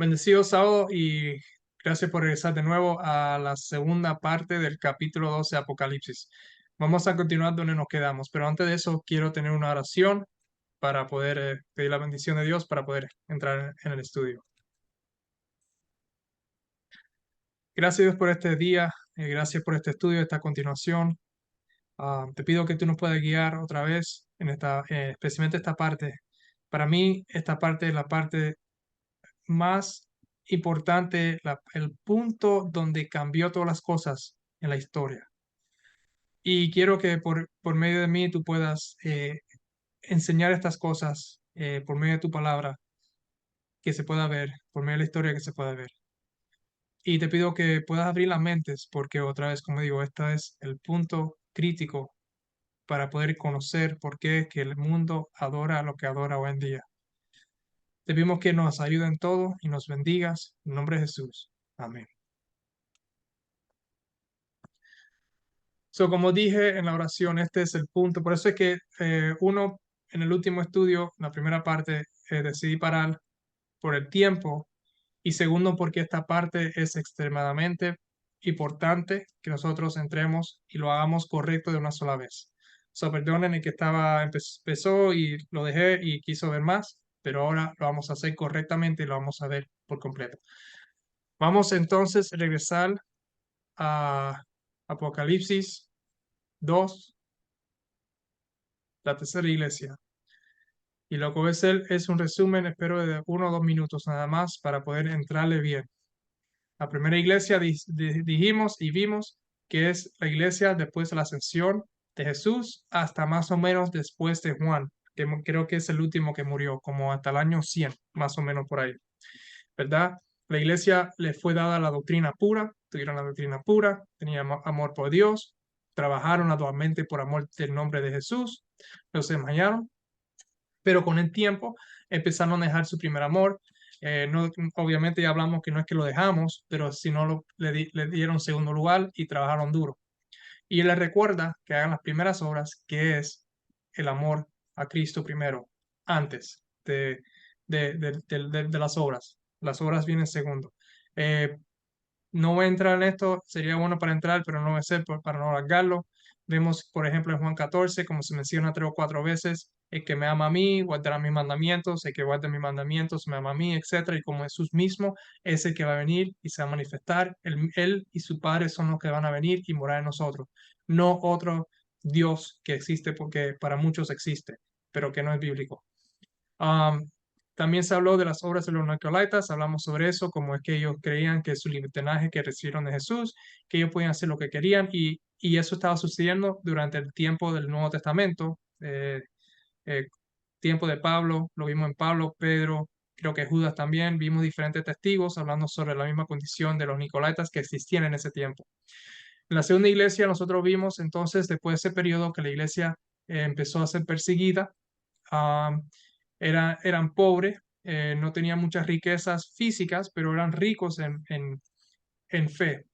Bendecido sábado y gracias por regresar de nuevo a la segunda parte del capítulo 12 de Apocalipsis. Vamos a continuar donde nos quedamos, pero antes de eso quiero tener una oración para poder pedir la bendición de Dios para poder entrar en el estudio. Gracias Dios por este día, gracias por este estudio, esta continuación. Te pido que tú nos puedas guiar otra vez en esta, especialmente esta parte. Para mí, esta parte es la parte más importante, el punto donde cambió todas las cosas en la historia. Y quiero que por medio de mí tú puedas enseñar estas cosas por medio de tu palabra que se pueda ver, por medio de la historia que se pueda ver. Y te pido que puedas abrir las mentes porque otra vez, como digo, este es el punto crítico para poder conocer por qué es que el mundo adora lo que adora hoy en día. Te pedimos que nos ayude en todo y nos bendigas. En nombre de Jesús. Amén. So, como dije en la oración, este es el punto. Por eso es que uno, en el último estudio, la primera parte, decidí parar por el tiempo. Y segundo, porque esta parte es extremadamente importante que nosotros entremos y lo hagamos correcto de una sola vez. So, perdonen el que empezó y lo dejé y quiso ver más, pero ahora lo vamos a hacer correctamente y lo vamos a ver por completo. Vamos entonces a regresar a Apocalipsis 2, la tercera iglesia. Y lo que voy a hacer es un resumen, espero de 1 o 2 minutos nada más para poder entrarle bien. La primera iglesia dijimos y vimos que es la iglesia después de la ascensión de Jesús hasta más o menos después de Juan, que creo que es el último que murió, como hasta el año 100, más o menos por ahí, ¿verdad? La iglesia le fue dada la doctrina pura, tuvieron la doctrina pura, tenían amor por Dios, trabajaron actualmente por amor del nombre de Jesús, los desmayaron, pero con el tiempo empezaron a dejar su primer amor. No, obviamente ya hablamos que no es que lo dejamos, pero si no le dieron segundo lugar y trabajaron duro. Y él les recuerda que hagan las primeras obras, que es el amor a Cristo primero, antes de las obras. Las obras vienen segundo. Eh, no voy a entrar en esto, sería bueno para entrar, pero no voy a ser para no alargarlo. Vemos, por ejemplo, en Juan 14, como se menciona 3 o 4 veces, el que me ama a mí, guardará mis mandamientos, el que guarda mis mandamientos me ama a mí, etcétera. Y como Jesús mismo es el que va a venir y se va a manifestar, él y su Padre son los que van a venir y morar en nosotros, no otro Dios que existe porque para muchos existe, pero que no es bíblico. Um, También se habló de las obras de los Nicolaitas, hablamos sobre eso, como es que ellos creían que su libertinaje que recibieron de Jesús, que ellos podían hacer lo que querían, y eso estaba sucediendo durante el tiempo del Nuevo Testamento, eh, tiempo de Pablo, lo vimos en Pablo, Pedro, creo que Judas también, vimos diferentes testigos hablando sobre la misma condición de los Nicolaitas que existían en ese tiempo. En la segunda iglesia nosotros vimos entonces, después de ese periodo, que la iglesia empezó a ser perseguida. um, Eran pobres, no tenían muchas riquezas físicas, pero eran ricos en fe.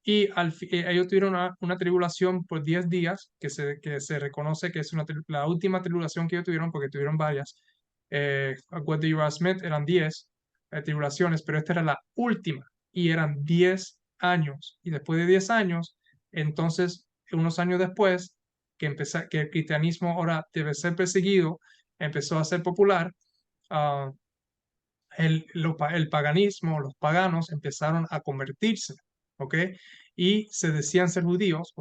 Y ellos tuvieron una tribulación por 10 días, que se reconoce que es la última tribulación que ellos tuvieron, porque tuvieron varias. Acuerdo de Uriah Smith eran 10 tribulaciones, pero esta era la última y eran 10 años. Y después de 10 años, entonces, unos años después, que el cristianismo ahora debe ser perseguido, empezó a ser popular. ah, el paganismo, los paganos empezaron a convertirse, ¿ok? Y se decían ser judíos,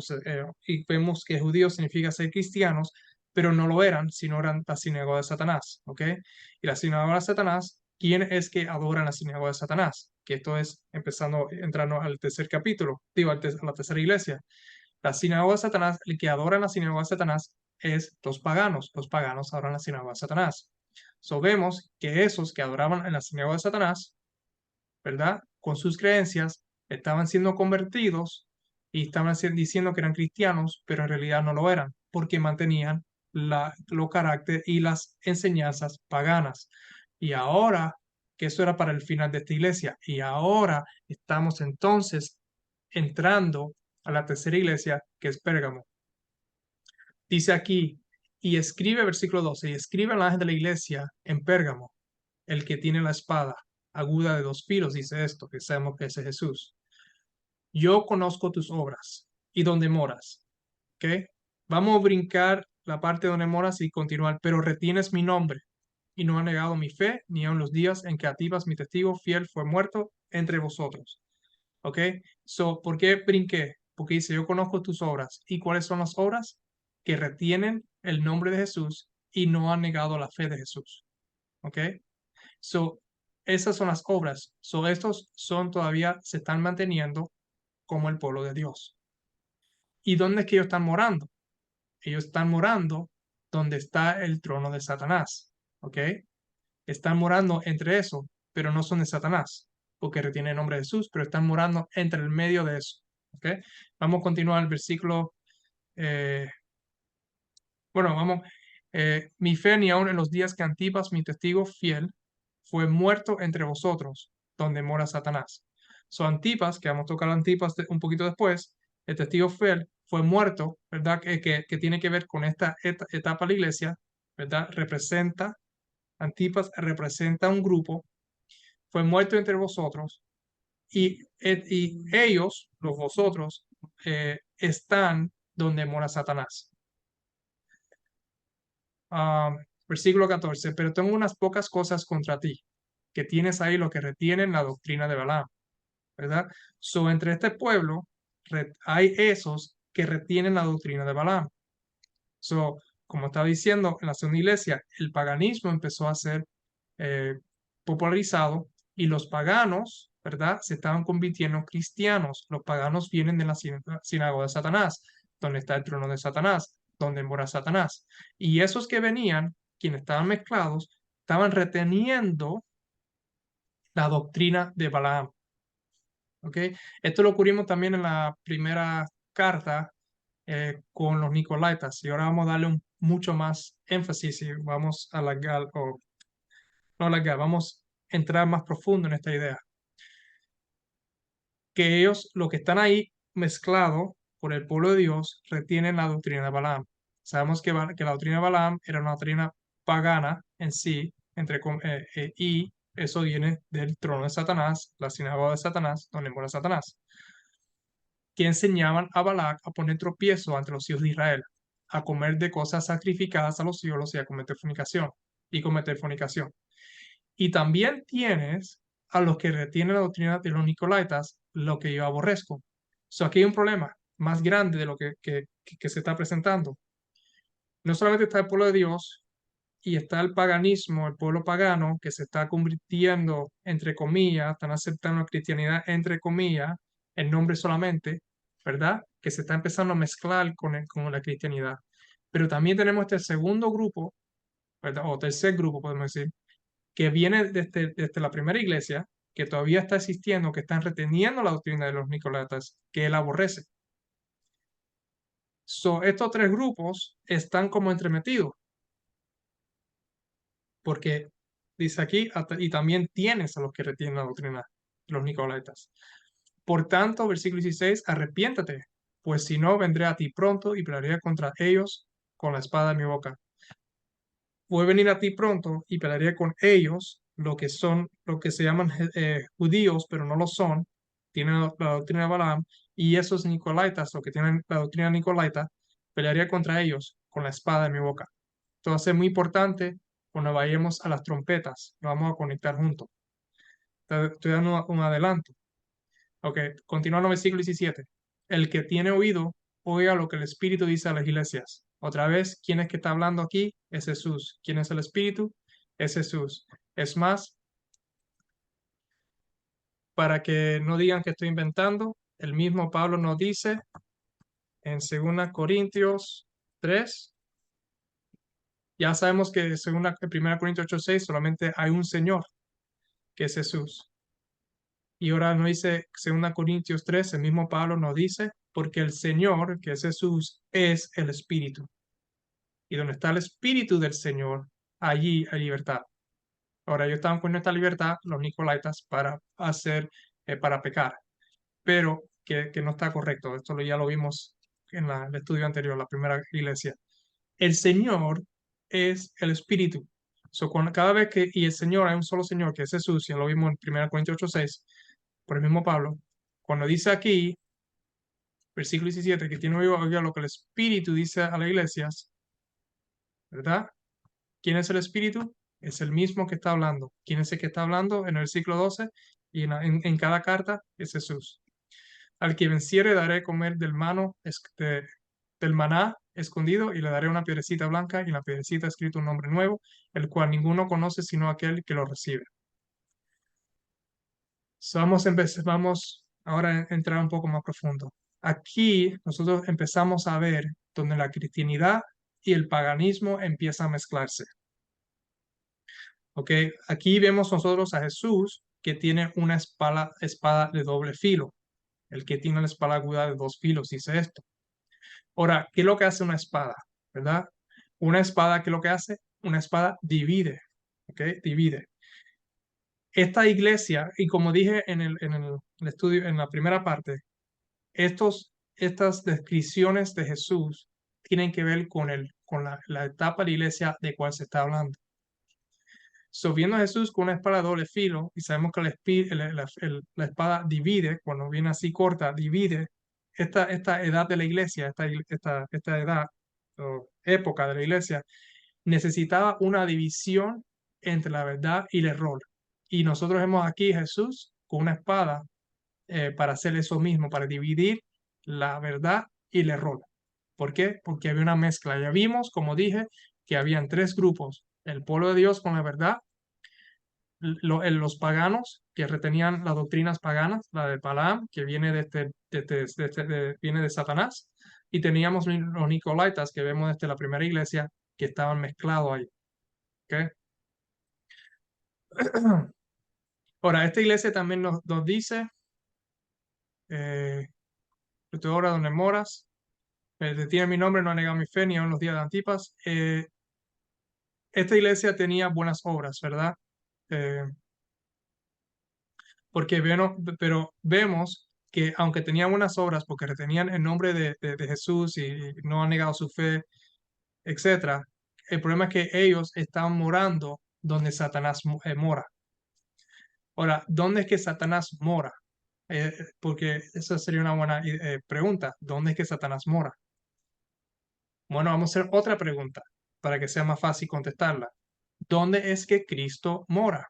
y vemos que judíos significa ser cristianos, pero no lo eran, sino eran la sinagoga de Satanás, ¿ok? Y la sinagoga de Satanás, ¿quién es que adora la sinagoga de Satanás? Que esto es empezando, entrando al tercer capítulo, digo, a la tercera iglesia. La sinagoga de Satanás, el que adora la sinagoga de Satanás es los paganos adoran la sinagoga de Satanás. So vemos que esos que adoraban en la sinagoga de Satanás, ¿verdad? Con sus creencias, estaban siendo convertidos y estaban diciendo que eran cristianos, pero en realidad no lo eran, porque mantenían los caracteres y las enseñanzas paganas. Y ahora, que eso era para el final de esta iglesia, y ahora estamos entonces entrando a la tercera iglesia, que es Pérgamo. Dice aquí, y escribe, versículo 12, y escribe al ángel de la iglesia en Pérgamo, el que tiene la espada. aguda de dos filos, dice esto, que sabemos que ese es Jesús. Yo conozco tus obras y dónde moras. ¿Ok? Vamos a brincar la parte donde moras y continuar, pero retienes mi nombre y no has negado mi fe, ni aun los días en que Antipas, mi testigo fiel, fue muerto entre vosotros. ¿Ok? So, ¿por qué brinqué? Porque dice, yo conozco tus obras. ¿Y cuáles son las obras? Que retienen el nombre de Jesús y no han negado la fe de Jesús. ¿Ok? So, esas son las obras. So, estos son todavía, se están manteniendo como el pueblo de Dios. ¿Y dónde es que ellos están morando? Ellos están morando donde está el trono de Satanás. ¿Ok? Están morando entre eso, pero no son de Satanás, porque retiene el nombre de Jesús, pero están morando entre el medio de eso. ¿Ok? Vamos a continuar el versículo. eh, bueno, vamos. Mi fe ni aun en los días que Antipas, mi testigo fiel, fue muerto entre vosotros, donde mora Satanás. So Antipas, que vamos a tocar a Antipas un poquito después, el testigo fiel fue muerto, ¿verdad? Que tiene que ver con esta etapa de la iglesia, ¿verdad? Antipas representa un grupo, fue muerto entre vosotros, y ellos, los vosotros, están donde mora Satanás. Ah, versículo 14, pero tengo unas pocas cosas contra ti, que tienes ahí lo que retienen la doctrina de Balaam, ¿verdad? So, entre este pueblo hay esos que retienen la doctrina de Balaam. So, como estaba diciendo, en la segunda iglesia, el paganismo empezó a ser eh, popularizado y los paganos, ¿verdad? Se estaban convirtiendo en cristianos. Los paganos vienen de la sinagoga de Satanás, donde está el trono de Satanás, donde mora Satanás. Y esos que venían, quienes estaban mezclados, estaban reteniendo la doctrina de Balaam. ¿Ok? Esto lo ocurrimos también en la primera carta con los Nicolaitas. Y ahora vamos a darle mucho más énfasis y vamos a alargar, o no alargar, vamos a entrar más profundo en esta idea. Que ellos, los que están ahí mezclados por el pueblo de Dios, retienen la doctrina de Balaam. Sabemos que la doctrina de Balaam era una doctrina pagana en sí, y eso viene del trono de Satanás, la sinagoga de Satanás, donde mora Satanás, que enseñaban a Balac a poner tropiezo ante los hijos de Israel, a comer de cosas sacrificadas a los ídolos y a cometer fornicación. Y también tienes a los que retienen la doctrina de los Nicolaitas, lo que yo aborrezco. So, aquí hay un problema más grande de lo que se está presentando. No solamente está el pueblo de Dios y está el paganismo, el pueblo pagano, que se está convirtiendo, entre comillas, están aceptando la cristianidad, entre comillas, en nombre solamente, ¿verdad? Que se está empezando a mezclar con la cristianidad. Pero también tenemos este segundo grupo, ¿verdad? O tercer grupo, podemos decir, que viene desde la primera iglesia, que todavía está existiendo, que están reteniendo la doctrina de los Nicolaitas, que él aborrece. So, estos tres grupos están como entremetidos, porque dice aquí, y también tienes a los que retienen la doctrina, los Nicolaitas. Por tanto, versículo 16, arrepiéntate, pues si no, vendré a ti pronto y pelearé contra ellos con la espada de mi boca. Voy a venir a ti pronto y pelearé con ellos, lo que se llaman judíos, pero no lo son, tienen la doctrina de Balaam, y esos Nicolaitas, lo que tienen la doctrina Nicolaita, pelearía contra ellos con la espada de mi boca. Entonces es muy importante cuando vayamos a las trompetas, lo vamos a conectar juntos. Estoy dando un adelanto. Ok, continuando el versículo 17. El que tiene oído, oiga lo que el Espíritu dice a las iglesias. Otra vez, ¿quién es que está hablando aquí? Es Jesús. ¿Quién es el Espíritu? Es Jesús. Es más, para que no digan que estoy inventando, el mismo Pablo nos dice en 2 Corintios 3. Ya sabemos que en 1 Corintios 8:6 solamente hay un Señor, que es Jesús. Y ahora nos dice 2 Corintios 3, el mismo Pablo nos dice, porque el Señor, que es Jesús, es el Espíritu. Y donde está el Espíritu del Señor, allí hay libertad. Ahora ellos estaban con esta libertad, los Nicolaitas, para pecar, pero que no está correcto. Esto ya lo vimos en el estudio anterior, la primera iglesia. El Señor es el Espíritu. Cada vez que, y el Señor, hay un solo Señor, que es Jesús, ya lo vimos en 1 Corintios 8:6, por el mismo Pablo, cuando dice aquí, versículo 17, que tiene oído lo que el Espíritu dice a las iglesias, ¿verdad? ¿Quién es el Espíritu? Es el mismo que está hablando. ¿Quién es el que está hablando? En el versículo 12 y en cada carta es Jesús. Al que venciere daré comer del maná escondido y le daré una piedrecita blanca y en la piedrecita escrito un nombre nuevo, el cual ninguno conoce sino aquel que lo recibe. Vamos ahora a entrar un poco más profundo. Aquí nosotros empezamos a ver donde la cristianidad y el paganismo empiezan a mezclarse. ¿Ok? Aquí vemos nosotros a Jesús que tiene una espada de doble filo. El que tiene la espada aguda de dos filos dice esto. Ahora, ¿qué es lo que hace una espada? ¿Verdad? Una espada, ¿qué es lo que hace? Una espada divide. ¿Ok? Divide. Esta iglesia, y como dije en el estudio, en la primera parte, estas descripciones de Jesús tienen que ver con la etapa de la iglesia de cual se está hablando. Viendo a Jesús con una espada de doble filo, y sabemos que la espada divide, cuando viene así corta, divide esta edad de la iglesia, esta edad o época de la iglesia, necesitaba una división entre la verdad y el error. Y nosotros vemos aquí a Jesús con una espada para hacer eso mismo, para dividir la verdad y el error. ¿Por qué? Porque había una mezcla. Ya vimos, como dije, que habían tres grupos: el pueblo de Dios con la verdad, los paganos que retenían las doctrinas paganas, la de Balaam, que viene viene de Satanás, y teníamos los Nicolaitas, que vemos desde la primera iglesia, que estaban mezclados ahí. ¿Okay? Ahora, esta iglesia también nos dice, estoy ahora donde moras, tiene mi nombre, no ha negado mi fe ni aun los días de Antipas. Esta iglesia tenía buenas obras, ¿verdad? Eh, pero vemos que aunque tenían buenas obras, porque retenían el nombre de Jesús y no han negado su fe, etcétera, el problema es que ellos estaban morando donde Satanás mora. Ahora, ¿dónde es que Satanás mora? Porque esa sería una buena pregunta. ¿Dónde es que Satanás mora? Bueno, vamos a hacer otra pregunta para que sea más fácil contestarla. ¿Dónde es que Cristo mora?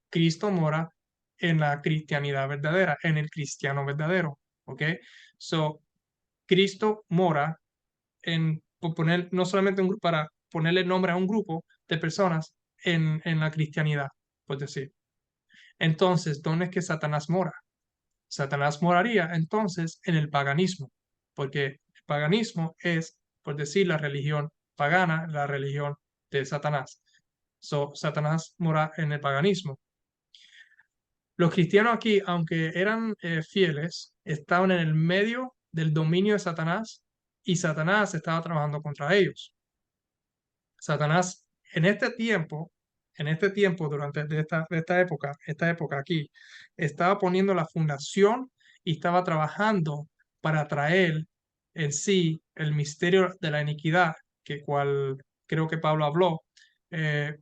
Cristo mora en la cristianidad verdadera, en el cristiano verdadero. ¿Ok? So, Cristo mora no solamente para ponerle nombre a un grupo de personas en la cristianidad, pues decir. Entonces, ¿dónde es que Satanás mora? Satanás moraría entonces en el paganismo, porque el paganismo es, por decir, la religión pagana, la religión de Satanás. Satanás mora en el paganismo. Los cristianos aquí, aunque eran fieles, estaban en el medio del dominio de Satanás y Satanás estaba trabajando contra ellos. Satanás en este tiempo durante esta época aquí, estaba poniendo la fundación y estaba trabajando para traer en sí el misterio de la iniquidad, que cual creo que Pablo habló, eh,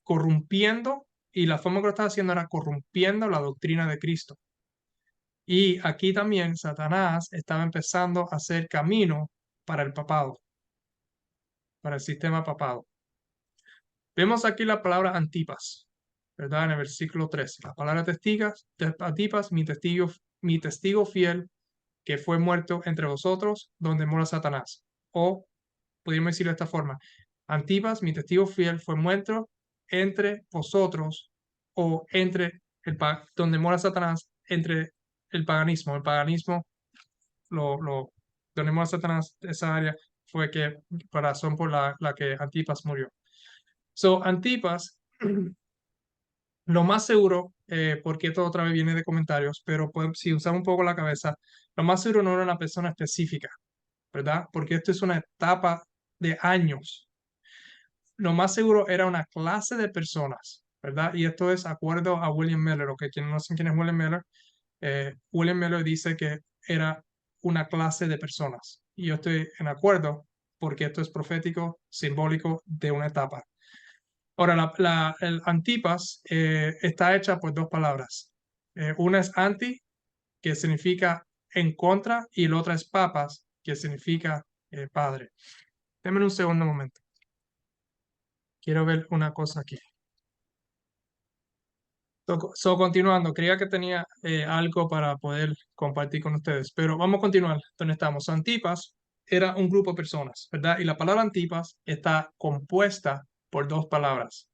corrompiendo, y la forma que lo estaba haciendo era corrompiendo la doctrina de Cristo. Y aquí también Satanás estaba empezando a hacer camino para el papado, para el sistema papado. Vemos aquí la palabra Antipas, ¿verdad? En el versículo 13. La palabra Antipas, mi testigo fiel, que fue muerto entre vosotros, donde mora Satanás. O, podríamos decirlo de esta forma: Antipas, mi testigo fiel, fue muerto entre vosotros, o donde mora Satanás, entre el paganismo. El paganismo, donde mora Satanás, esa área fue la razón por la que Antipas murió. Antipas, lo más seguro, porque esto otra vez viene de comentarios, pero si usamos un poco la cabeza, lo más seguro no era una persona específica, ¿verdad? Porque esto es una etapa de años. Lo más seguro era una clase de personas, ¿verdad? Y esto es acuerdo a William Miller, o que quienes no saben quién es William Miller dice que era una clase de personas. Y yo estoy en acuerdo porque esto es profético, simbólico de una etapa. Ahora, el Antipas está hecha por dos palabras. Una es anti, que significa en contra, y la otra es papas, que significa padre. Denme un segundo momento. Quiero ver una cosa aquí. Continuando, creía que tenía algo para poder compartir con ustedes, pero vamos a continuar donde estamos. Antipas era un grupo de personas, ¿verdad? Y la palabra antipas está compuesta por dos palabras.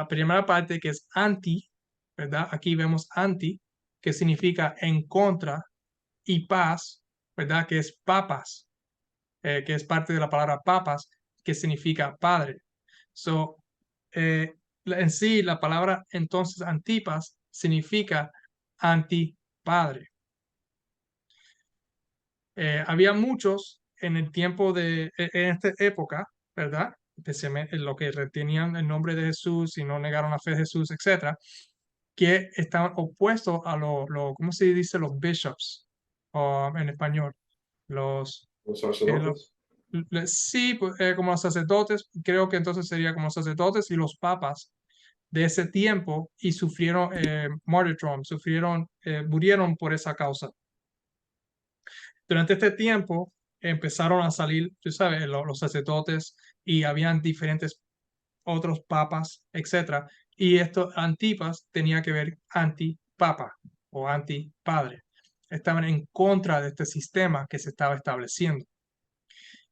Primera parte que es anti, ¿verdad? Aquí vemos anti, que significa en contra, y paz, ¿verdad? Que es papas, que es parte de la palabra papas, que significa padre. So, en sí, la palabra entonces antipas significa antipadre. Había muchos en el tiempo en esta época, ¿verdad? Especialmente los que retenían el nombre de Jesús y no negaron la fe de Jesús, etcétera, que estaban opuestos a ¿cómo se dice? Los bishops, o en español, los, Los los sacerdotes. sí, pues, como los sacerdotes, creo que entonces sería como los sacerdotes y los papas de ese tiempo y sufrieron martyrdom, murieron por esa causa. Durante este tiempo empezaron a salir, tú sabes, los sacerdotes y habían diferentes otros papas, etcétera. Y esto, Antipas, tenía que ver antipapa o antipadre. Estaban en contra de este sistema que se estaba estableciendo.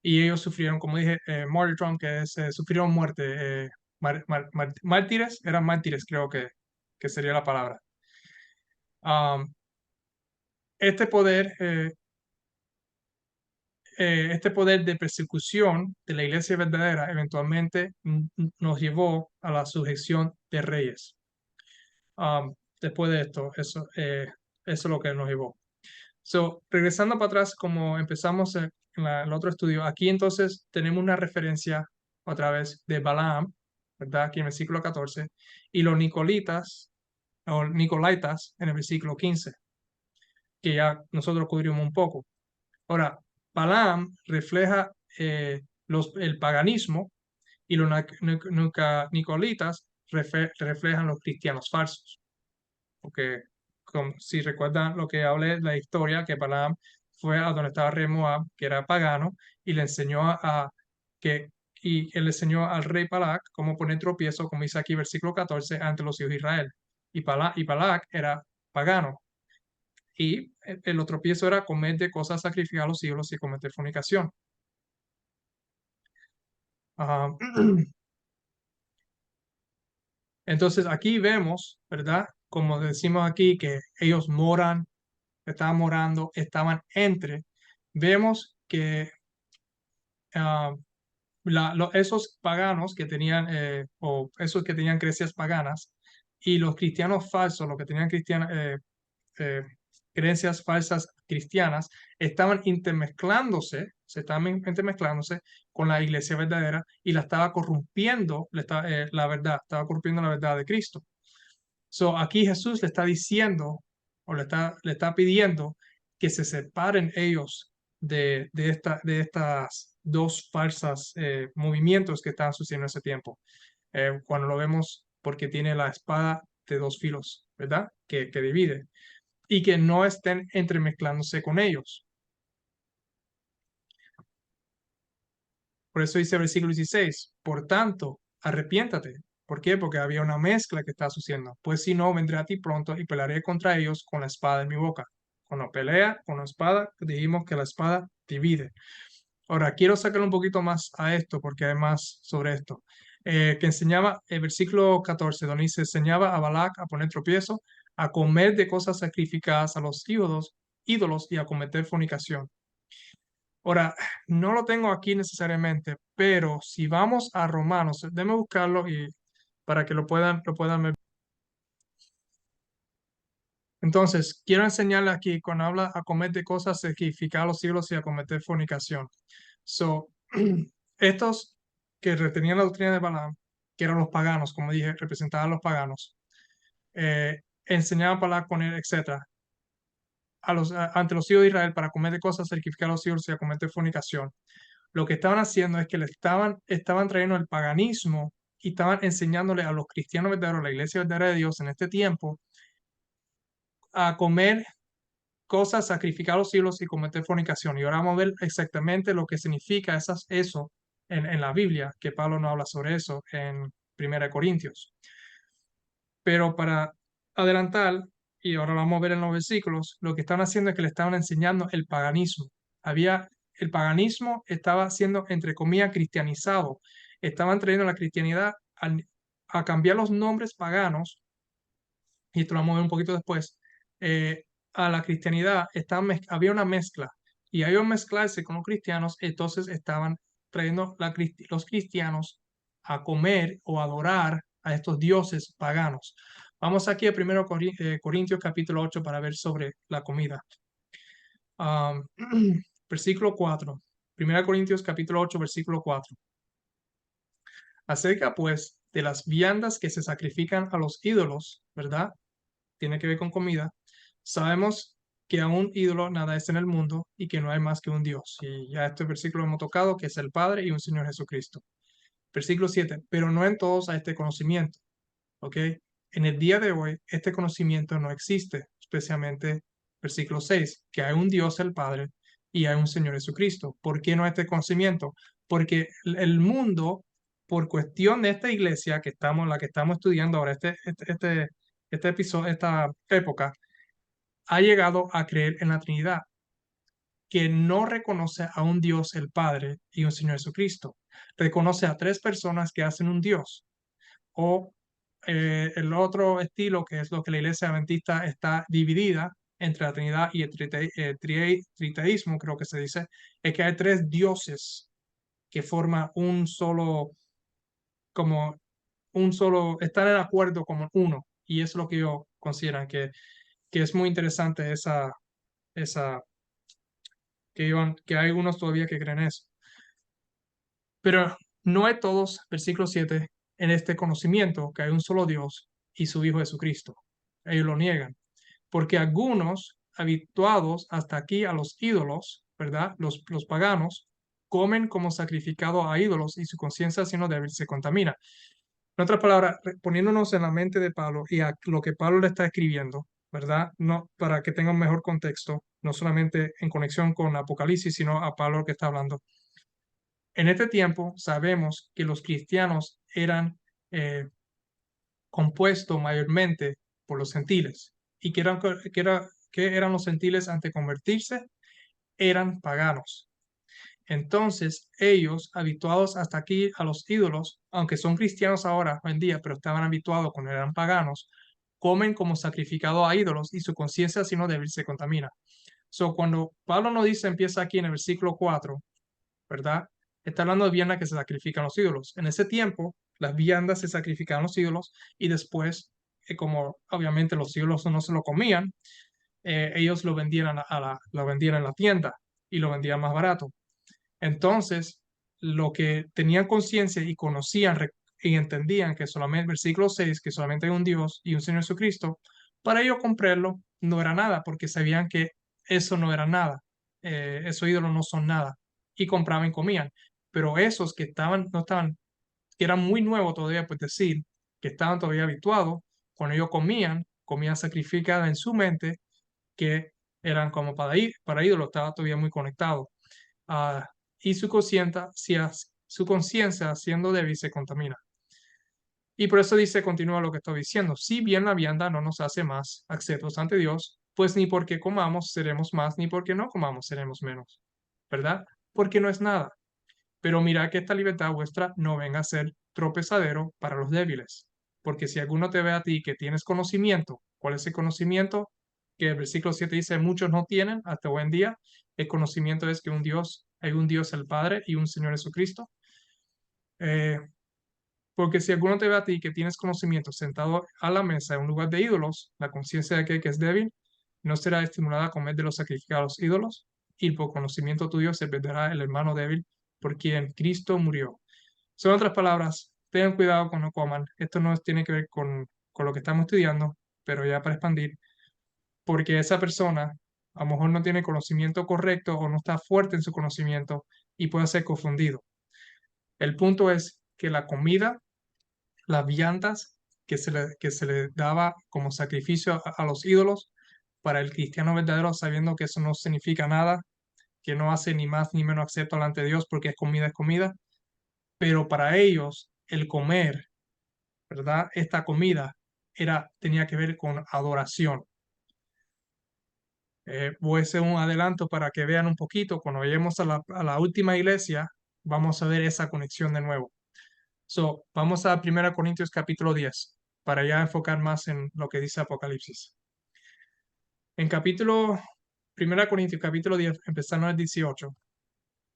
Y ellos sufrieron, como dije, martyrdom, que es, sufrieron muerte, mártires, eran mártires, creo que sería la palabra. Este poder, este poder de persecución de la iglesia verdadera eventualmente nos llevó a la sujeción de reyes. Después de esto, eso es lo que nos llevó. Regresando para atrás, como empezamos en el otro estudio, aquí entonces tenemos una referencia otra vez de Balaam, ¿verdad? Aquí en el versículo 14, y los Nicolitas o Nicolaitas en el versículo 15, que ya nosotros cubrimos un poco. Ahora, Balaam refleja el paganismo y los Nicolitas reflejan los cristianos falsos. Porque si recuerdan lo que hablé de la historia, que Balaam fue a donde estaba rey Moab, que era pagano, y le enseñó y él le enseñó al rey Balac cómo poner tropiezo, como dice aquí versículo 14, ante los hijos de Israel. Y Balac era pagano. Y el tropiezo era comer de cosas sacrificadas a los ídolos y cometer fornicación. Ah, entonces aquí vemos, ¿verdad? Como decimos aquí, que ellos estaban morando, estaban vemos que ah, esos paganos que tenían, o esos que tenían creencias paganas, y los cristianos falsos, los que tenían eh, creencias falsas cristianas, estaban intermezclándose, se estaban intermezclándose con la iglesia verdadera y la estaba corrompiendo la verdad, estaba corrompiendo la verdad de Cristo. Aquí Jesús le está diciendo o le está pidiendo que se separen ellos de estas dos falsas movimientos que estaban sucediendo en ese tiempo. Cuando lo vemos porque tiene la espada de dos filos, ¿verdad? Que divide. Y que no estén entremezclándose con ellos. Por eso dice el versículo 16, por tanto, arrepiéntate. ¿Por qué? Porque había una mezcla que está sucediendo. Pues si no, vendré a ti pronto y pelearé contra ellos con la espada en mi boca. Cuando pelea con la espada, dijimos que la espada divide. Ahora, quiero sacar un poquito más a esto, porque hay más sobre esto. Que enseñaba el versículo 14, donde dice, enseñaba a Balac a poner tropiezo, a comer de cosas sacrificadas a los ídolos y a cometer fornicación. Ahora, no lo tengo aquí necesariamente, pero si vamos a Romanos, déme buscarlo y para que lo puedan ver. Entonces, quiero enseñarle aquí cuando habla a comer de cosas, sacrificar los siglos y a cometer fornicación. So, estos que retenían la doctrina de Balaam, que eran los paganos, como dije, representaban a los paganos, enseñaban para poner, etcétera, ante los hijos de Israel para comer de cosas, sacrificar a los ídolos y a cometer fornicación. Lo que estaban haciendo es que estaban trayendo el paganismo y estaban enseñándole a los cristianos verdaderos, la iglesia verdadera de Dios en este tiempo, a comer cosas, sacrificar a los ídolos y cometer fornicación. Y ahora vamos a ver exactamente lo que significa eso en la Biblia, que Pablo no habla sobre eso en 1 Corintios. Pero para adelantar, y ahora vamos a ver en los versículos, lo que estaban haciendo es que le estaban enseñando el paganismo. El paganismo estaba siendo, entre comillas, cristianizado. Estaban trayendo la cristianidad a cambiar los nombres paganos, y esto lo vamos a ver un poquito después, a la cristianidad había una mezcla, y a ellos mezclarse con los cristianos, entonces estaban trayendo los cristianos a comer o adorar a estos dioses paganos. Vamos aquí a 1 Corintios capítulo 8 para ver sobre la comida. Um, versículo 4. 1 Corintios capítulo 8, versículo 4. Acerca pues de las viandas que se sacrifican a los ídolos, ¿verdad? Tiene que ver con comida. Sabemos que a un ídolo nada es en el mundo y que no hay más que un Dios. Y ya este versículo hemos tocado, que es el Padre y un Señor Jesucristo. Versículo 7. Pero no en todos hay este conocimiento. ¿Ok? En el día de hoy, este conocimiento no existe, especialmente versículo 6, que hay un Dios el Padre y hay un Señor Jesucristo. ¿Por qué no este conocimiento? Porque el mundo, por cuestión de esta iglesia la que estamos estudiando ahora, este episodio, esta época, ha llegado a creer en la Trinidad, que no reconoce a un Dios el Padre y un Señor Jesucristo. Reconoce a tres personas que hacen un Dios. O el otro estilo, que es lo que la iglesia adventista está dividida entre la Trinidad y el triteísmo, creo que se dice, es que hay tres dioses que forman están en acuerdo como uno. Y es lo que ellos consideran que es muy interesante esa, que hay algunos todavía que creen eso. Pero no hay todos, versículo 7, en este conocimiento que hay un solo Dios y su Hijo Jesucristo. Ellos lo niegan, porque algunos, habituados hasta aquí a los ídolos, ¿verdad? Los paganos, comen como sacrificado a ídolos y su conciencia, siendo débil, se contamina. En otras palabras, poniéndonos en la mente de Pablo y a lo que Pablo le está escribiendo, ¿verdad? No, para que tenga un mejor contexto, no solamente en conexión con Apocalipsis, sino a Pablo que está hablando. En este tiempo sabemos que los cristianos eran compuestos mayormente por los gentiles. ¿Y qué eran los gentiles antes de convertirse? Eran paganos. Entonces, ellos, habituados hasta aquí a los ídolos, aunque son cristianos ahora, hoy en día, pero estaban habituados cuando eran paganos, comen como sacrificado a ídolos y su conciencia, si no débil, se contamina. Cuando Pablo nos dice, empieza aquí en el versículo 4, ¿verdad? Está hablando de viandas que se sacrifican a los ídolos. En ese tiempo, las viandas se sacrificaban a los ídolos y después, como obviamente los ídolos no se lo comían, ellos lo vendían, lo vendían en la tienda y lo vendían más barato. Entonces, lo que tenían conciencia y conocían y entendían que solamente, versículo 6, que solamente hay un Dios y un Señor Jesucristo, para ellos comprarlo no era nada, porque sabían que eso no era nada, esos ídolos no son nada, y compraban y comían. Pero esos no estaban, que eran muy nuevos todavía, pues decir, que estaban todavía habituados, cuando ellos comían sacrificadas en su mente, que eran como para ídolos, estaba todavía muy conectado. Ah, y su conciencia, siendo débil, se contamina. Y por eso dice, continúa lo que estoy diciendo, si bien la vianda no nos hace más aceptos ante Dios, pues ni porque comamos seremos más, ni porque no comamos seremos menos, ¿verdad? Porque no es nada. Pero mirad que esta libertad vuestra no venga a ser tropezadero para los débiles. Porque si alguno te ve a ti que tienes conocimiento, ¿cuál es el conocimiento? Que el versículo 7 dice, muchos no tienen hasta hoy en día. El conocimiento es que hay un Dios el Padre y un Señor Jesucristo. Eh, porque si alguno te ve a ti que tienes conocimiento sentado a la mesa en un lugar de ídolos, la conciencia de aquel que es débil no será estimulada a comer de los sacrificados ídolos, y por conocimiento tuyo se perderá el hermano débil por quien Cristo murió. Son otras palabras, tengan cuidado con no coman. Esto no tiene que ver con lo que estamos estudiando, pero ya para expandir, porque esa persona a lo mejor no tiene conocimiento correcto o no está fuerte en su conocimiento y puede ser confundido. El punto es que la comida las viandas que se le daba como sacrificio a los ídolos, para el cristiano verdadero, sabiendo que eso no significa nada, que no hace ni más ni menos acepto delante de Dios porque es comida, pero para ellos el comer, ¿verdad? Esta comida tenía que ver con adoración. Voy a hacer un adelanto para que vean un poquito. Cuando lleguemos a la última iglesia, vamos a ver esa conexión de nuevo. So, vamos a 1 Corintios capítulo 10 para ya enfocar más en lo que dice Apocalipsis. En 1 Corintios capítulo 10, empezando el 18,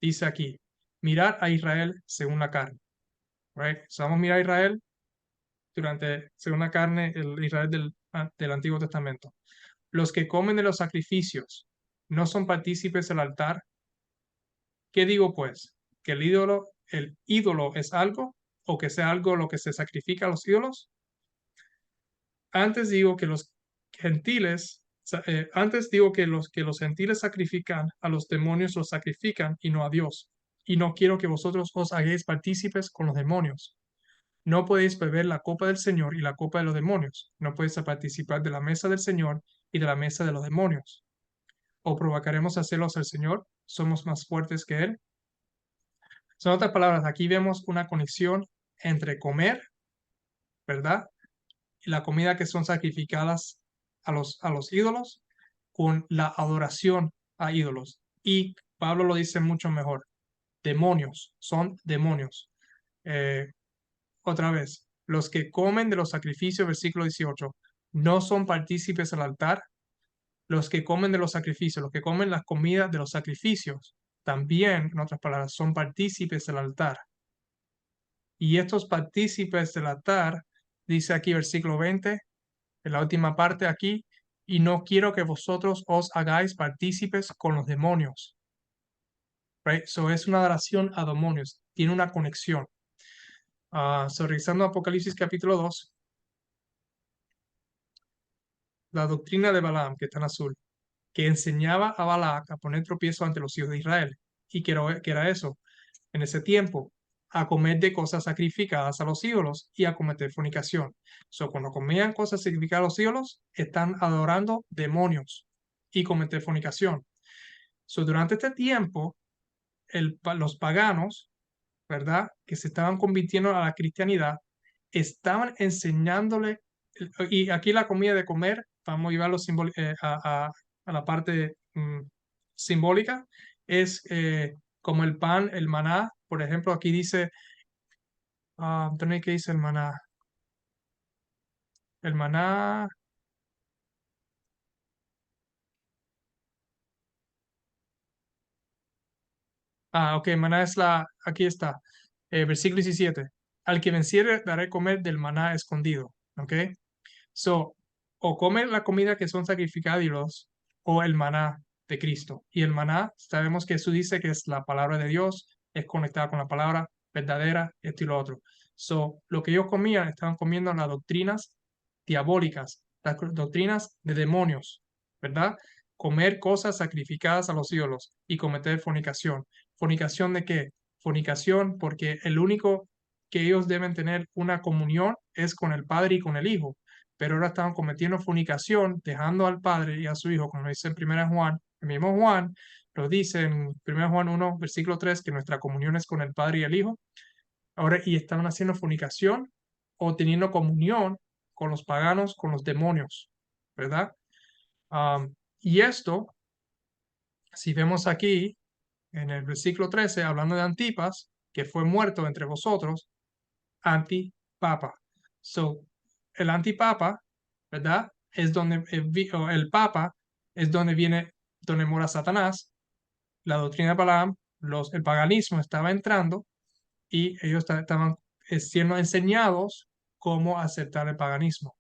dice aquí, mirad a Israel según la carne. Right? So, vamos a mirar a Israel según la carne, el Israel del Antiguo Testamento. Los que comen de los sacrificios no son partícipes del altar. ¿Qué digo pues? ¿Que el ídolo es algo o que sea algo lo que se sacrifica a los ídolos? Antes digo que los gentiles, antes digo que los gentiles sacrifican a los demonios, los sacrifican y no a Dios. Y no quiero que vosotros os hagáis partícipes con los demonios. No podéis beber la copa del Señor y la copa de los demonios. No podéis participar de la mesa del Señor y de la mesa de los demonios. ¿O provocaremos a celos al Señor? ¿Somos más fuertes que Él? Son otras palabras, aquí vemos una conexión entre comer, ¿verdad? Y la comida que son sacrificadas a los ídolos con la adoración a ídolos. Y Pablo lo dice mucho mejor. Demonios, son demonios. Eh, Otra vez, los que comen de los sacrificios, versículo 18, no son partícipes al altar. Los que comen de los sacrificios, los que comen las comidas de los sacrificios, también, en otras palabras, son partícipes del altar. Y estos partícipes del altar, dice aquí versículo 20, en la última parte aquí, y no quiero que vosotros os hagáis partícipes con los demonios. Right? So es una adoración a demonios, tiene una conexión. So revisando Apocalipsis capítulo 2, la doctrina de Balaam, que está en azul, que enseñaba a Balac a poner tropiezo ante los hijos de Israel. ¿Y que era eso? En ese tiempo, a comer de cosas sacrificadas a los ídolos y a cometer fornicación. So, cuando comían cosas sacrificadas a los ídolos, están adorando demonios y cometer fornicación. So, durante este tiempo, los paganos, ¿verdad? Que se estaban convirtiendo a la cristianidad, estaban enseñándole, y aquí la comida de comer, vamos a llevarlo a la parte simbólica, es como el pan, el maná, por ejemplo, aquí dice, ¿dónde que dice el maná? El maná, ok, maná es aquí está, versículo 17, al que venciere daré comer del maná escondido, ¿ok? So, o comen la comida que son sacrificados a Dios o el maná de Cristo. Y el maná, sabemos que Jesús dice que es la palabra de Dios, es conectada con la palabra verdadera, esto y lo otro. So, lo que ellos comían, estaban comiendo las doctrinas diabólicas, las doctrinas de demonios, ¿verdad? Comer cosas sacrificadas a los ídolos y cometer fornicación. ¿Fornicación de qué? Fornicación porque el único que ellos deben tener una comunión es con el Padre y con el Hijo, pero ahora estaban cometiendo fornicación, dejando al Padre y a su Hijo, como dice en 1 Juan, el mismo Juan lo dice en 1 Juan 1, versículo 3, que nuestra comunión es con el Padre y el Hijo, ahora y estaban haciendo fornicación o teniendo comunión con los paganos, con los demonios, ¿verdad? Y esto, si vemos aquí en el versículo 13, hablando de Antipas, que fue muerto entre vosotros, antipapa. So, el antipapa, ¿verdad? Es donde o el papa es donde viene, donde mora Satanás. La doctrina de Balaam, el paganismo estaba entrando y ellos estaban siendo enseñados cómo aceptar el paganismo.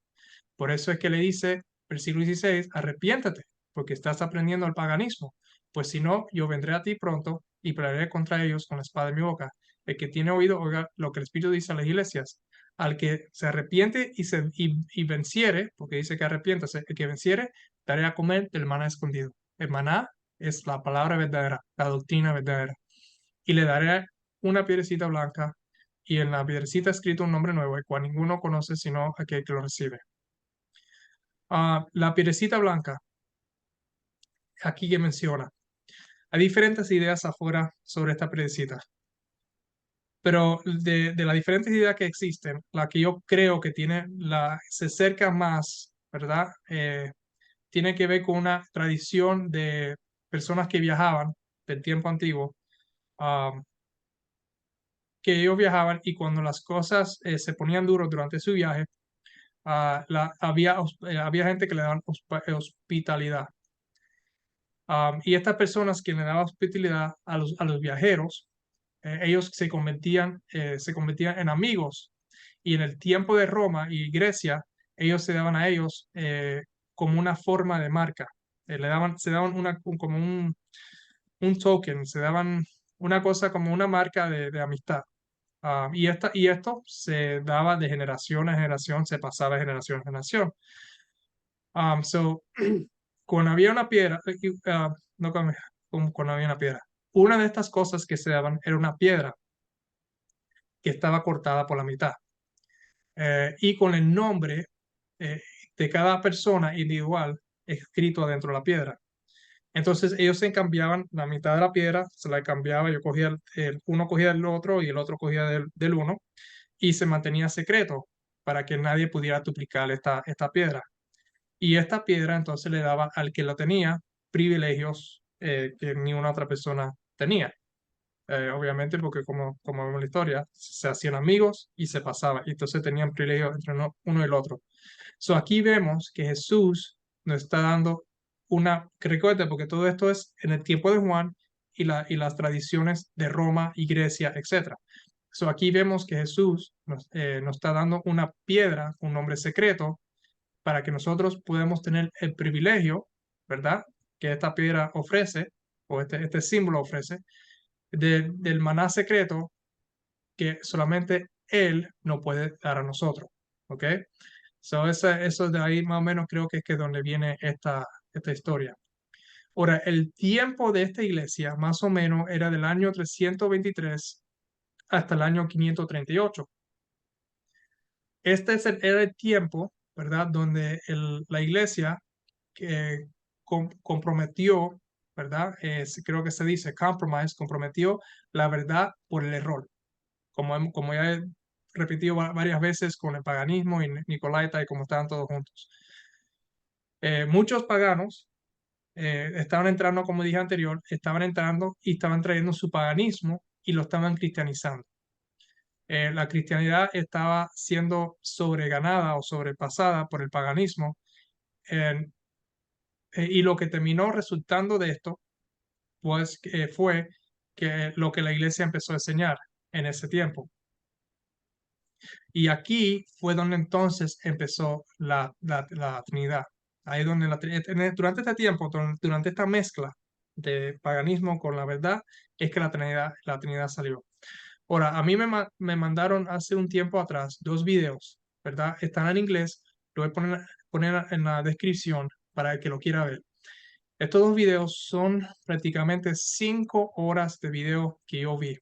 Por eso es que le dice, versículo 16, arrepiéntate, porque estás aprendiendo el paganismo. Pues si no, yo vendré a ti pronto y pelearé contra ellos con la espada de mi boca. El que tiene oído, oiga lo que el Espíritu dice a las iglesias. Al que se arrepiente y venciere, porque dice que arrepiéntase, el que venciere, daré a comer del maná escondido. El maná es la palabra verdadera, la doctrina verdadera. Y le daré una piedrecita blanca y en la piedrecita escrito un nombre nuevo, el cual ninguno conoce sino aquel que lo recibe. La piedrecita blanca, aquí que menciona, hay diferentes ideas afuera sobre esta piedrecita, pero de las diferentes ideas que existen, la que yo creo que se acerca más, ¿verdad? Tiene que ver con una tradición de personas que viajaban del tiempo antiguo, um, que ellos viajaban y cuando las cosas se ponían duros durante su viaje, había gente que le daban hospitalidad. Y estas personas que le daban hospitalidad a los viajeros, ellos se convertían en amigos. Y en el tiempo de Roma y Grecia, ellos se daban a ellos como una forma de marca. Se daban como un token, se daban una cosa como una marca de amistad. Y esto se daba de generación a generación, se pasaba de generación a generación. So, cuando había una piedra, no cuando había una piedra, una de estas cosas que se daban era una piedra que estaba cortada por la mitad y con el nombre eh, de cada persona individual escrito adentro de la piedra. Entonces ellos se cambiaban la mitad de la piedra, se la cambiaba, yo cogía uno cogía del otro y el otro cogía del uno y se mantenía secreto para que nadie pudiera duplicar esta piedra. Y esta piedra entonces le daba al que lo tenía privilegios que ninguna otra persona tenía. Obviamente porque como vemos en la historia, se hacían amigos y se pasaba. Y entonces tenían privilegios entre uno y el otro. So aquí vemos que Jesús nos está dando que recuerde, porque todo esto es en el tiempo de Juan y las tradiciones de Roma y Grecia, etc. So aquí vemos que Jesús nos está dando una piedra, un nombre secreto, para que nosotros podamos tener el privilegio, ¿verdad? Que esta piedra ofrece, o este símbolo ofrece, del maná secreto que solamente Él nos puede dar a nosotros, ¿ok? Eso de ahí más o menos creo que es donde viene esta historia. Ahora, el tiempo de esta iglesia más o menos era del año 323 hasta el año 538. Era el tiempo, ¿verdad? Donde la iglesia comprometió, ¿verdad? Creo que se dice compromise, comprometió la verdad por el error. Como ya he repetido varias veces con el paganismo y Nicolaita y como estaban todos juntos. Muchos paganos estaban entrando, como dije anterior, estaban entrando y estaban trayendo su paganismo y lo estaban cristianizando. La cristianidad estaba siendo sobreganada o sobrepasada por el paganismo eh, y lo que terminó resultando de esto pues, fue que lo que la iglesia empezó a enseñar en ese tiempo. Y aquí fue donde entonces empezó la Trinidad. Ahí donde durante este tiempo, durante esta mezcla de paganismo con la verdad, es que la Trinidad salió. Ahora, a mí me mandaron hace un tiempo atrás dos videos, ¿verdad? Están en inglés, lo voy a poner en la descripción para el que lo quiera ver. Estos dos videos son prácticamente 5 horas de video que yo vi.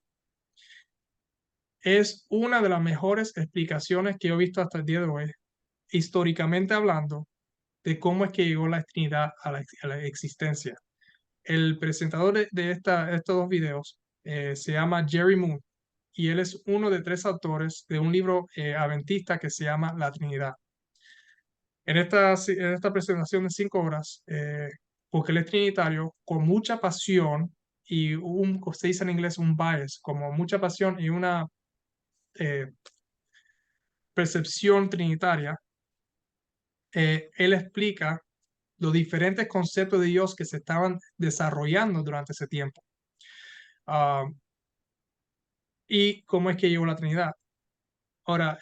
Es una de las mejores explicaciones que he visto hasta el día de hoy, históricamente hablando, de cómo es que llegó la Trinidad a la existencia. El presentador de estos dos videos se llama Jerry Moon y él es uno de 3 autores de un libro adventista que se llama La Trinidad. En esta presentación de 5 horas, porque él es trinitario, con mucha pasión y se dice en inglés un bias, como mucha pasión y una eh, percepción trinitaria, él explica los diferentes conceptos de Dios que se estaban desarrollando durante ese tiempo. Ah, y cómo es que llegó la Trinidad. Ahora,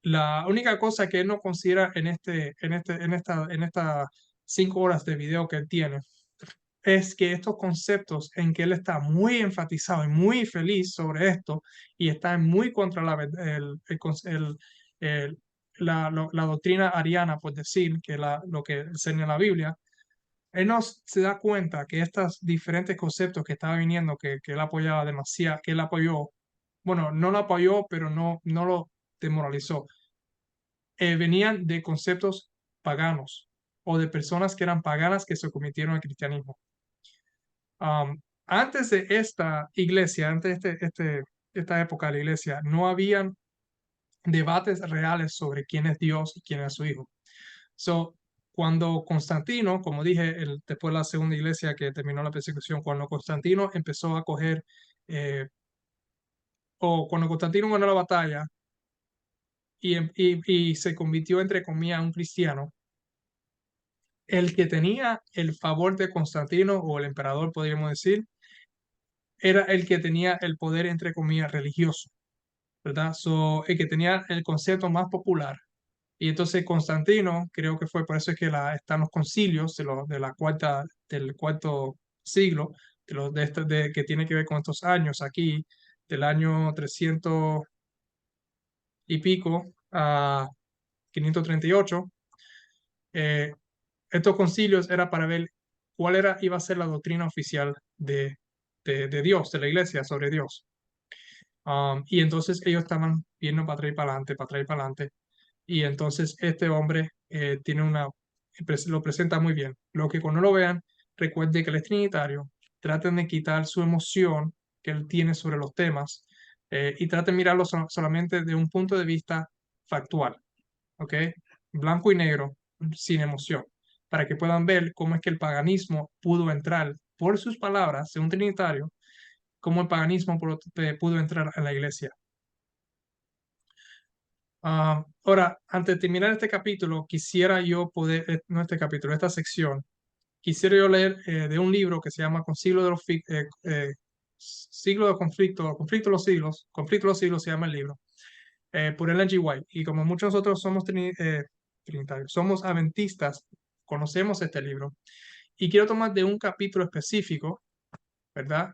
la única cosa que él no considera en estas 5 horas de video que él tiene es que estos conceptos en que él está muy enfatizado y muy feliz sobre esto y está muy contra la doctrina ariana, por decir, que lo que enseña la Biblia, él no se da cuenta que estos diferentes conceptos que estaba viniendo, que él apoyaba demasiado, que él apoyó, bueno, no lo apoyó, pero no lo demoralizó, venían de conceptos paganos o de personas que eran paganas que se convirtieron al cristianismo. Antes de esta iglesia, antes de esta época de la iglesia, no habían debates reales sobre quién es Dios y quién es su hijo. So, cuando Constantino, como dije, después de la segunda iglesia que terminó la persecución, cuando Constantino empezó a coger, eh, o cuando Constantino ganó la batalla y se convirtió, entre comillas, en un cristiano, el que tenía el favor de Constantino, o el emperador, podríamos decir, era el que tenía el poder, entre comillas, religioso, ¿verdad? So, el que tenía el concepto más popular. Y entonces Constantino, creo que fue por eso es que están los concilios del cuarto siglo, que tiene que ver con estos años aquí, del año 300 y pico a 538. eh, Estos concilios era para ver iba a ser la doctrina oficial de Dios, de la iglesia sobre Dios. Y entonces ellos estaban viendo para atrás y para adelante, para atrás y para adelante. Y entonces este hombre lo presenta muy bien. Lo que cuando lo vean, recuerde que él es trinitario, traten de quitar su emoción que él tiene sobre los temas, y traten de mirarlo solamente de un punto de vista factual, ¿ok? Blanco y negro, sin emoción, para que puedan ver cómo es que el paganismo pudo entrar, por sus palabras, de un trinitario, cómo el paganismo pudo entrar a la iglesia. Ahora, antes de terminar este capítulo, quisiera yo poder, no este capítulo, esta sección, quisiera yo leer de un libro que se llama Siglo de Conflicto, Conflicto de los Siglos se llama el libro, por Ellen G. White. Y como muchos de nosotros somos trinitarios, somos adventistas, conocemos este libro. Y quiero tomar de un capítulo específico, ¿verdad?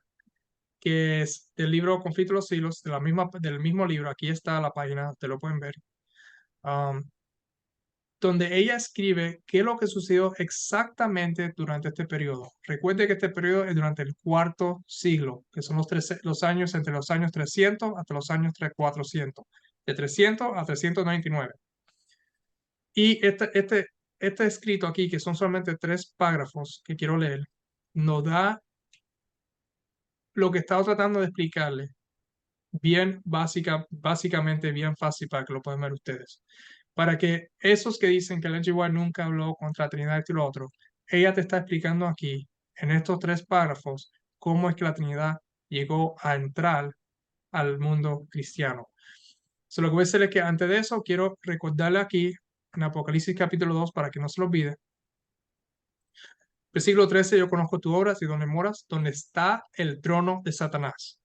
Que es del libro Conflicto de los Siglos, del mismo libro. Aquí está la página, te lo pueden ver. Um, Donde ella escribe qué es lo que sucedió exactamente durante este periodo. Recuerde que este periodo es durante el cuarto siglo, que son los años entre los años 300 hasta los años 400, de 300 a 399. Y este escrito aquí, que son solamente 3 párrafos que quiero leer, nos da lo que estaba tratando de explicarle bien básicamente bien fácil para que lo puedan ver ustedes. Para que esos que dicen que el White nunca habló contra Trinidad y lo otro, ella te está explicando aquí, en estos 3 párrafos, cómo es que la Trinidad llegó a entrar al mundo cristiano. So, lo que voy a hacer es que antes de eso quiero recordarle aquí en Apocalipsis capítulo 2 para que no se lo olvide. Versículo 13, yo conozco tus obras y donde moras, donde está el trono de Satanás,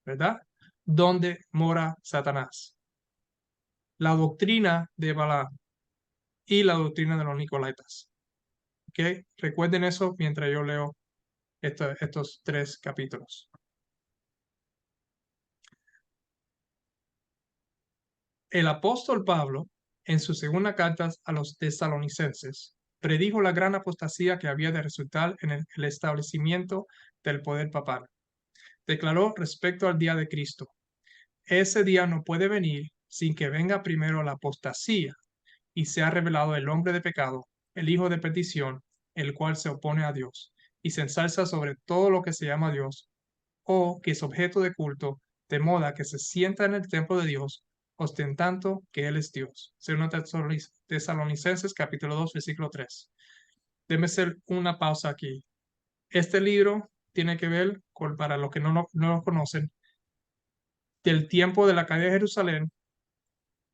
¿verdad? Donde mora Satanás. La doctrina de Balaam y la doctrina de los Nicolaitas. ¿Ok? Recuerden eso mientras yo leo estos 3 capítulos. El apóstol Pablo, en su segunda carta a los tesalonicenses, predijo la gran apostasía que había de resultar en el establecimiento del poder papal. Declaró respecto al día de Cristo: ese día no puede venir sin que venga primero la apostasía y sea revelado el hombre de pecado, el hijo de perdición, el cual se opone a Dios y se ensalza sobre todo lo que se llama Dios o que es objeto de culto, de moda que se sienta en el templo de Dios, ostentando que Él es Dios. Según Tesalonicenses capítulo 2, versículo 3. Déjeme hacer una pausa aquí. Este libro tiene que ver con, para los que no lo conocen, del tiempo de la caída de Jerusalén,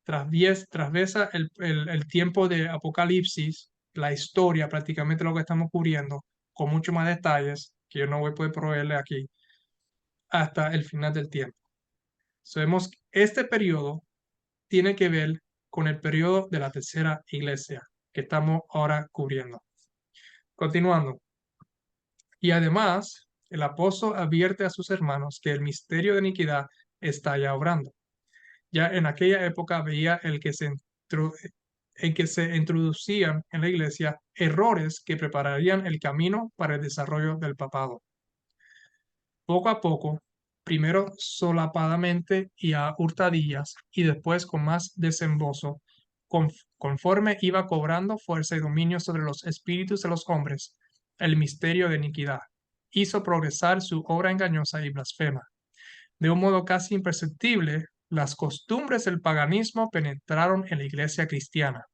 trasvesa el tiempo de Apocalipsis, la historia, prácticamente lo que estamos cubriendo, con mucho más detalles que yo no voy a poder proveerle aquí, hasta el final del tiempo. Sabemos que este periodo tiene que ver con el periodo de la tercera iglesia que estamos ahora cubriendo. Continuando. Y además, el apóstol advierte a sus hermanos que el misterio de iniquidad está ya obrando. Ya en aquella época veía el que se en que se introducían en la iglesia errores que prepararían el camino para el desarrollo del papado. Poco a poco, primero solapadamente y a hurtadillas, y después con más desembozo, conforme iba cobrando fuerza y dominio sobre los espíritus de los hombres, el misterio de iniquidad hizo progresar su obra engañosa y blasfema. De un modo casi imperceptible, las costumbres del paganismo penetraron en la iglesia cristiana.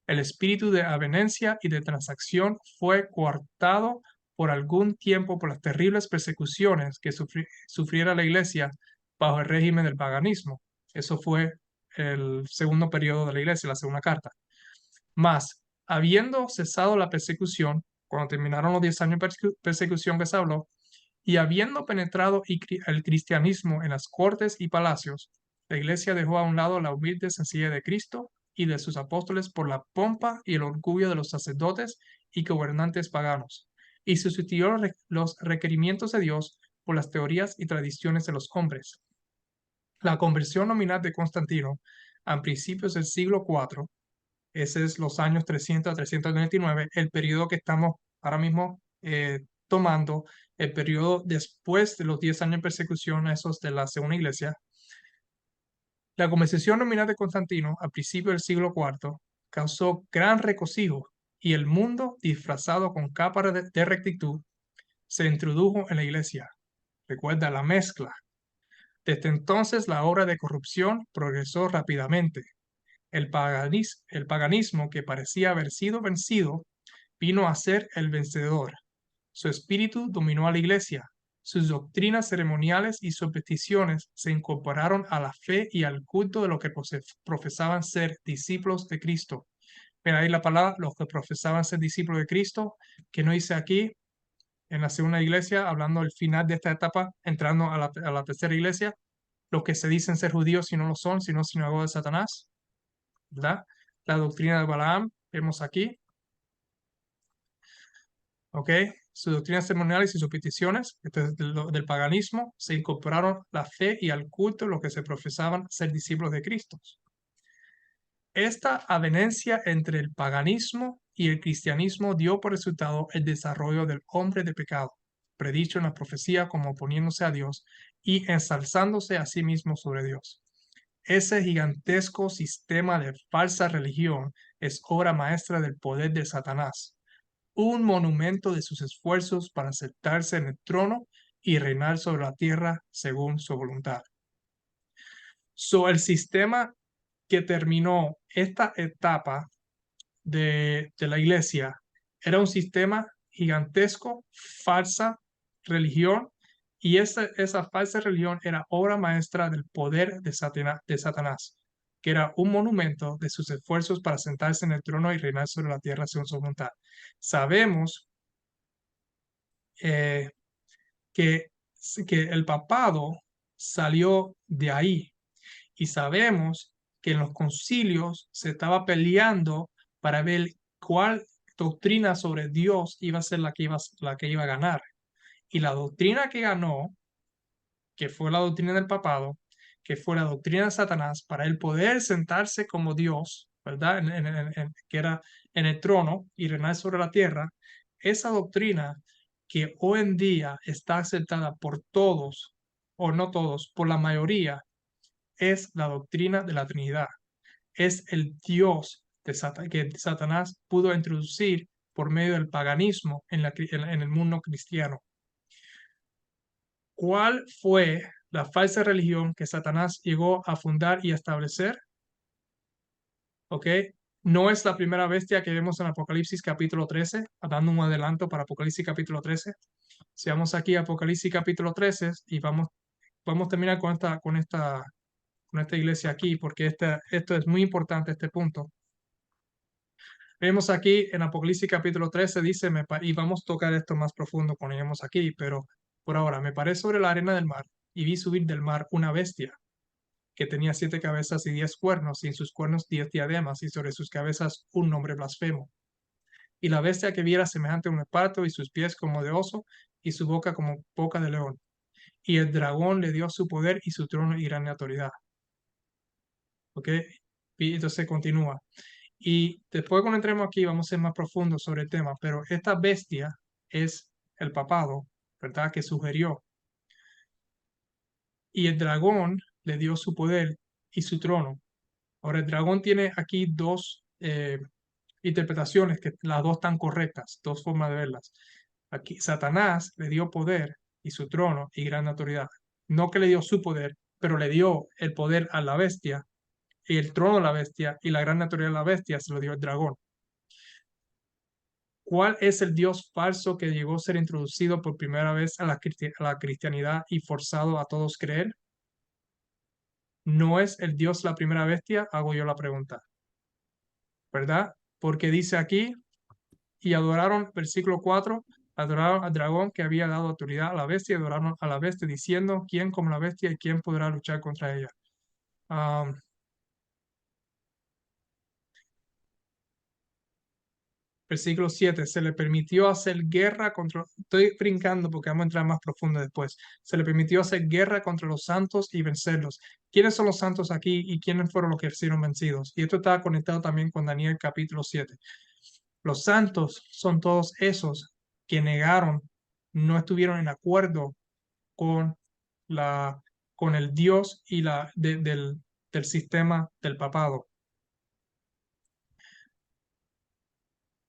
El espíritu de avenencia y de transacción fue coartado por algún tiempo por las terribles persecuciones que sufriera la iglesia bajo el régimen del paganismo. Eso fue el segundo periodo de la iglesia, la segunda carta. Mas, habiendo cesado la persecución, cuando terminaron los 10 años de persecución que se habló, y habiendo penetrado el cristianismo en las cortes y palacios, la iglesia dejó a un lado la humilde sencillez de Cristo y de sus apóstoles por la pompa y el orgullo de los sacerdotes y gobernantes paganos, y sustituyó los requerimientos de Dios por las teorías y tradiciones de los hombres. La conversión nominal de Constantino, a principios del siglo IV, ese es los años 300 a 399, el periodo que estamos ahora mismo tomando, el periodo después de los 10 años de persecución, esos de la Segunda Iglesia. La conversión nominal de Constantino, a principios del siglo IV, causó gran regocijo y el mundo, disfrazado con capa de rectitud, se introdujo en la iglesia. Recuerda la mezcla. Desde entonces la obra de corrupción progresó rápidamente. El paganismo, que parecía haber sido vencido, vino a ser el vencedor. Su espíritu dominó a la iglesia. Sus doctrinas ceremoniales y supersticiones se incorporaron a la fe y al culto de los que profesaban ser discípulos de Cristo. Mira ahí la palabra, los que profesaban ser discípulos de Cristo, que no dice aquí en la segunda iglesia, hablando del final de esta etapa, entrando a la tercera iglesia, los que se dicen ser judíos y no lo son, sino sinagoga de Satanás, ¿verdad? La doctrina de Balaam, vemos aquí, ¿ok? Sus doctrinas ceremoniales y sus peticiones del paganismo se incorporaron a la fe y al culto de los que se profesaban ser discípulos de Cristo. Esta avenencia entre el paganismo y el cristianismo dio por resultado el desarrollo del hombre de pecado, predicho en la profecía como oponiéndose a Dios y ensalzándose a sí mismo sobre Dios. Ese gigantesco sistema de falsa religión es obra maestra del poder de Satanás, un monumento de sus esfuerzos para sentarse en el trono y reinar sobre la tierra según su voluntad. El sistema que terminó esta etapa de la iglesia era un sistema gigantesco, falsa religión, y esa falsa religión era obra maestra del poder de Satanás, que era un monumento de sus esfuerzos para sentarse en el trono y reinar sobre la tierra según su voluntad. Sabemos eh, que, que el papado salió de ahí, y sabemos que en los concilios se estaba peleando para ver cuál doctrina sobre Dios iba a ser la que iba a ganar. Y la doctrina que ganó, que fue la doctrina del papado, que fue la doctrina de Satanás, para él poder sentarse como Dios, ¿verdad? Que era en el trono y reinar sobre la tierra, esa doctrina que hoy en día está aceptada por todos, o no todos, por la mayoría, es la doctrina de la Trinidad. Es el Dios que Satanás pudo introducir por medio del paganismo en el mundo cristiano. ¿Cuál fue la falsa religión que Satanás llegó a fundar y establecer? ¿Ok? No es la primera bestia que vemos en Apocalipsis capítulo 13, dando un adelanto para Apocalipsis capítulo 13. Si vamos aquí a Apocalipsis capítulo 13 y vamos a terminar con esta iglesia aquí, porque esto es muy importante, este punto. Vemos aquí en Apocalipsis capítulo 13, dice, y vamos a tocar esto más profundo cuando lleguemos aquí, pero por ahora, me paré sobre la arena del mar y vi subir del mar una bestia que tenía 7 cabezas y 10 cuernos, y en sus cuernos 10 diademas, y sobre sus cabezas un nombre blasfemo. Y la bestia que vi era semejante a un esparto, y sus pies como de oso, y su boca como boca de león. Y el dragón le dio su poder y su trono y gran autoridad. ¿Ok? Y entonces continúa. Y después cuando entremos aquí vamos a ser más profundos sobre el tema, pero esta bestia es el papado, ¿verdad? Que sugirió. Y el dragón le dio su poder y su trono. Ahora el dragón tiene aquí dos interpretaciones, que las dos están correctas, dos formas de verlas. Aquí Satanás le dio poder y su trono y gran autoridad. No que le dio su poder, pero le dio el poder a la bestia y el trono de la bestia y la gran autoridad de la bestia se lo dio el dragón. ¿Cuál es el Dios falso que llegó a ser introducido por primera vez a a la cristianidad y forzado a todos creer? ¿No es el Dios la primera bestia? Hago yo la pregunta, ¿verdad? Porque dice aquí, y adoraron, versículo 4, adoraron al dragón que había dado autoridad a la bestia, y adoraron a la bestia diciendo, ¿quién como la bestia y quién podrá luchar contra ella? Um, Versículo 7, se le permitió hacer guerra contra, estoy brincando porque vamos a entrar más profundo después, se le permitió hacer guerra contra los santos y vencerlos. ¿Quiénes son los santos aquí y quiénes fueron los que fueron vencidos? Y esto está conectado también con Daniel capítulo 7. Los santos son todos esos que negaron, no estuvieron en acuerdo con, la, con el Dios y del sistema del papado.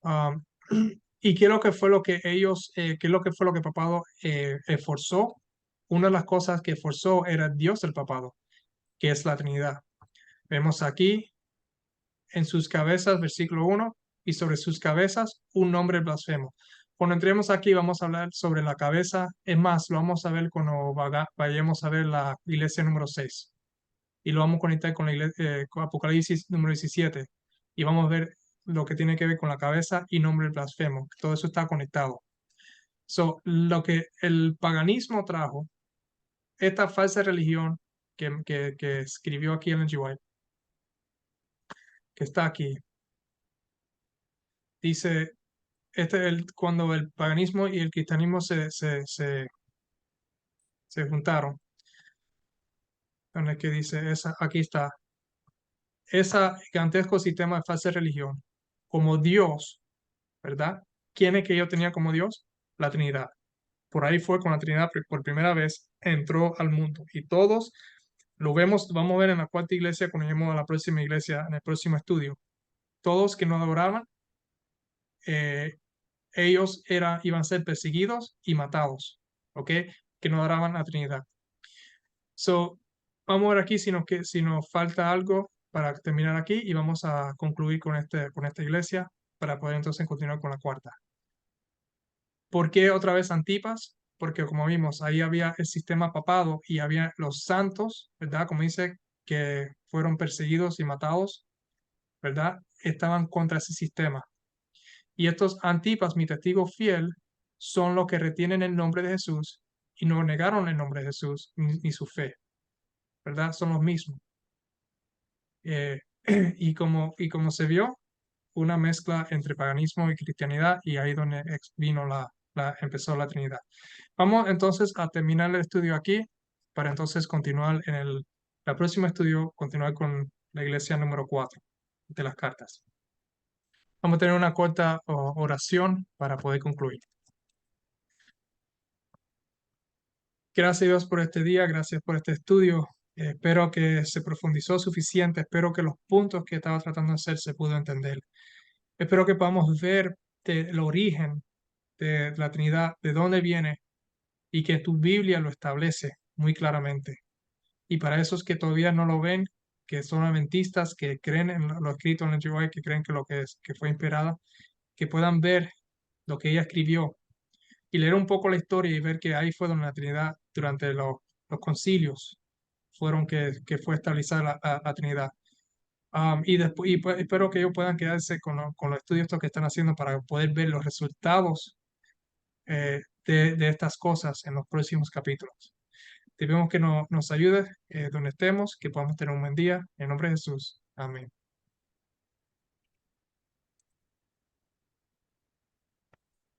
Um, ¿Y qué es lo que fue lo que ellos, qué es lo que fue lo que el papado forzó? Una de las cosas que forzó era el Dios del papado, que es la Trinidad. Vemos aquí en sus cabezas, versículo 1, y sobre sus cabezas un nombre blasfemo. Cuando entremos aquí vamos a hablar sobre la cabeza, es más, lo vamos a ver cuando vayamos a ver la iglesia número 6 y lo vamos a conectar con la iglesia, con Apocalipsis número 17 y vamos a ver lo que tiene que ver con la cabeza y nombre blasfemo. Todo eso está conectado. So, lo que el paganismo trajo, esta falsa religión que escribió aquí Ellen G. White, que está aquí, dice, cuando el paganismo y el cristianismo se juntaron, en el que dice, aquí está, ese gigantesco sistema de falsa religión, como Dios, ¿verdad? ¿Quién es que yo tenía como Dios? La Trinidad. Por ahí fue con la Trinidad por primera vez entró al mundo. Y todos lo vemos, vamos a ver en la cuarta iglesia cuando lleguemos a la próxima iglesia, en el próximo estudio. Todos que no adoraban, eh, ellos iban a ser perseguidos y matados, ¿ok? Que no adoraban a la Trinidad. So, vamos a ver aquí si nos falta algo para terminar aquí y vamos a concluir con esta iglesia para poder entonces continuar con la cuarta. ¿Por qué otra vez Antipas? Porque como vimos, ahí había el sistema papado y había los santos, ¿verdad? Como dice, que fueron perseguidos y matados, ¿verdad? Estaban contra ese sistema. Y estos Antipas, mi testigo fiel, son los que retienen el nombre de Jesús y no negaron el nombre de Jesús ni su fe, ¿verdad? Son los mismos. Eh, y como se vio, una mezcla entre paganismo y cristianidad y ahí donde vino empezó la Trinidad. Vamos entonces a terminar el estudio aquí para entonces continuar en el próximo estudio, continuar con la iglesia número 4 de las cartas. Vamos a tener una corta oración para poder concluir. Gracias a Dios por este día, gracias por este estudio. Espero que se profundizó suficiente, espero que los puntos que estaba tratando de hacer se pudo entender. Espero que podamos ver el origen de la Trinidad, de dónde viene y que tu Biblia lo establece muy claramente. Y para esos que todavía no lo ven, que son adventistas, que creen en lo escrito en el GY, que creen que lo que es, que fue inspirada, que puedan ver lo que ella escribió y leer un poco la historia y ver que ahí fue donde la Trinidad, durante los concilios, fueron que fue establecida la Trinidad. Y después, pues, espero que ellos puedan quedarse con los estudios estos que están haciendo para poder ver los resultados de estas cosas en los próximos capítulos. Te pedimos que nos ayudes donde estemos, que podamos tener un buen día. En nombre de Jesús. Amén.